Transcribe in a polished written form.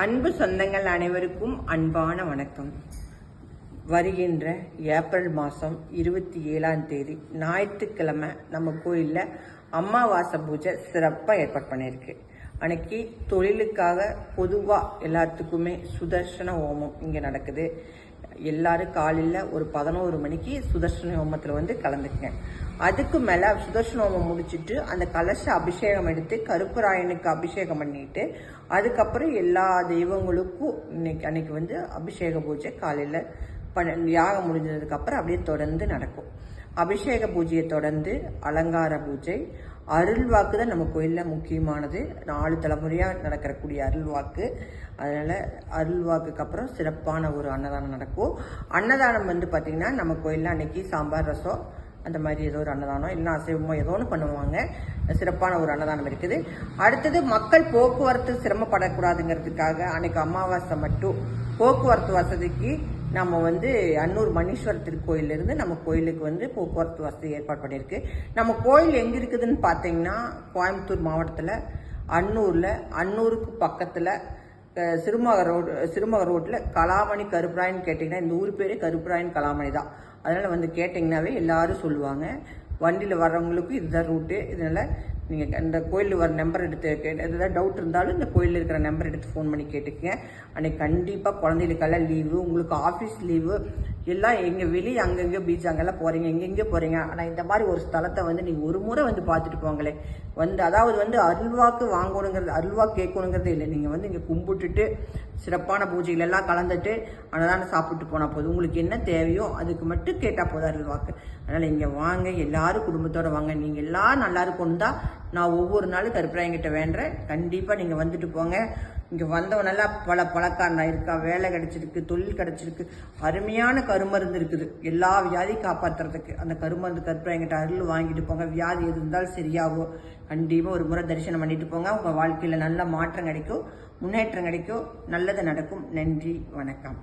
அன்பு சொந்தங்கள் அனைவருக்கும் அன்பான வணக்கம். வருகின்ற ஏப்ரல் மாதம் 27ஆம் தேதி ஞாயிற்றுக்கிழமை நம்ம கோயிலில் அமாவாசை பூஜை சிறப்பாக ஏற்பாடு பண்ணியிருக்கு. அன்னைக்கு தொழிலுக்காக பொதுவாக எல்லாத்துக்குமே சுதர்சன ஹோமம் இங்கே நடக்குது. எல்லாரும் காலையில் ஒரு 11 மணிக்கு சுதர்சன ஹோமத்தில் கலந்துக்குங்க. அதுக்கு மேலே சுதர்சன ஹோமம் முடிச்சுட்டு அந்த கலச அபிஷேகம் எடுத்து கருப்பராயனுக்கு அபிஷேகம் பண்ணிட்டு அதுக்கப்புறம் எல்லா தெய்வங்களுக்கும் அன்னைக்கு அபிஷேக பூஜை காலையில் யாகம் முடிஞ்சதுக்கப்புறம் அப்படியே தொடர்ந்து நடக்கும். அபிஷேக பூஜையை தொடர்ந்து அலங்கார பூஜை, அருள்வாக்கு தான் நம்ம கோயிலில் முக்கியமானது. 4 தலைமுறையாக நடக்கக்கூடிய அருள்வாக்கு. அதனால் அருள்வாக்குக்கு அப்புறம் சிறப்பான ஒரு அன்னதானம் நடக்கும். அன்னதானம் பார்த்திங்கன்னா நம்ம கோயிலில் அன்றைக்கி சாம்பார் ரசம் அந்த மாதிரி ஏதோ ஒரு அன்னதானம் இல்லைன்னா அசைவமோ ஏதோ ஒன்று பண்ணுவாங்க. சிறப்பான ஒரு அன்னதானம் இருக்குது. அடுத்தது மக்கள் போக்குவரத்து சிரமப்படக்கூடாதுங்கிறதுக்காக அன்றைக்கி அமாவாசை மட்டும் போக்குவரத்து வசதிக்கு நம்ம அன்னூர் மணீஸ்வரர் திருக்கோயிலிருந்து நம்ம கோயிலுக்கு போக்குவரத்து வசதி ஏற்பாடு பண்ணியிருக்கு. நம்ம கோயில் எங்கே இருக்குதுன்னு பார்த்தீங்கன்னா கோயம்புத்தூர் மாவட்டத்தில் அன்னூருக்கு பக்கத்தில் சிறுமகர் ரோட்டில் கலாமணி கருப்பராயன் கேட்டிங்கன்னா இந்த ஊர் பேரே கருப்பராயன் கலாமணி தான். அதனால் கேட்டிங்கன்னாவே எல்லாரும் சொல்லுவாங்க. வண்டியில் வர்றவங்களுக்கும் இதுதான் ரூட்டு. இதனால் நீங்கள் இந்த கோயிலில் வர நம்பர் எடுத்து எதாவது டவுட் இருந்தாலும் இந்த கோயிலில் இருக்கிற நம்பர் எடுத்து ஃபோன் பண்ணி கேட்டுக்கங்க. அன்றைக்கி கண்டிப்பாக குழந்தைகளுக்கெல்லாம் லீவு, உங்களுக்கு ஆஃபீஸ் லீவு, எல்லாம் எங்கே வெளியே அங்கங்கே பீச் அங்கெல்லாம் போகிறீங்க, எங்கெங்கே போகிறீங்க. ஆனால் இந்த மாதிரி ஒரு ஸ்தலத்தை நீங்கள் ஒரு முறை பார்த்துட்டு போங்களே. அதாவது அருள்வாக்கு வாங்கணுங்கிறது, அருள்வாக்கு கேட்கணுங்கிறது இல்லை. நீங்கள் இங்கே கும்பிட்டுட்டு சிறப்பான பூஜைகள் எல்லாம் கலந்துட்டு அன்னதானம் சாப்பிட்டு போனால் போதும். உங்களுக்கு என்ன தேவையோ அதுக்கு மட்டும் கேட்டால் போதும் அருள்வாக்கு. அதனால் இங்கே வாங்க, எல்லாரும் குடும்பத்தோடு வாங்க. நீங்கள் எல்லாம் நல்லா இருக்கும்னு தான் நான் ஒவ்வொரு நாளும் கருப்பராயங்கிட்ட வேண்டுறேன். கண்டிப்பாக நீங்கள் வந்துட்டு போங்க. இங்கே வந்தவனெல்லாம் பழக்காரனா இருக்கா, வேலை கிடைச்சிருக்கு, தொழில் கிடைச்சிருக்கு, அருமையான கருமருந்து இருக்குது எல்லா வியாதியும் காப்பாற்றுறதுக்கு. அந்த கருமருந்து கருப்பராயங்கிட்ட அருள் வாங்கிட்டு போங்க. வியாதி எது இருந்தாலும் சரியாகும். கண்டிப்பாக ஒரு முறை தரிசனம் பண்ணிட்டு போங்க. உங்கள் வாழ்க்கையில் நல்ல மாற்றம் கிடைக்கும், முன்னேற்றம் கிடைக்கும், நல்லது நடக்கும். நன்றி, வணக்கம்.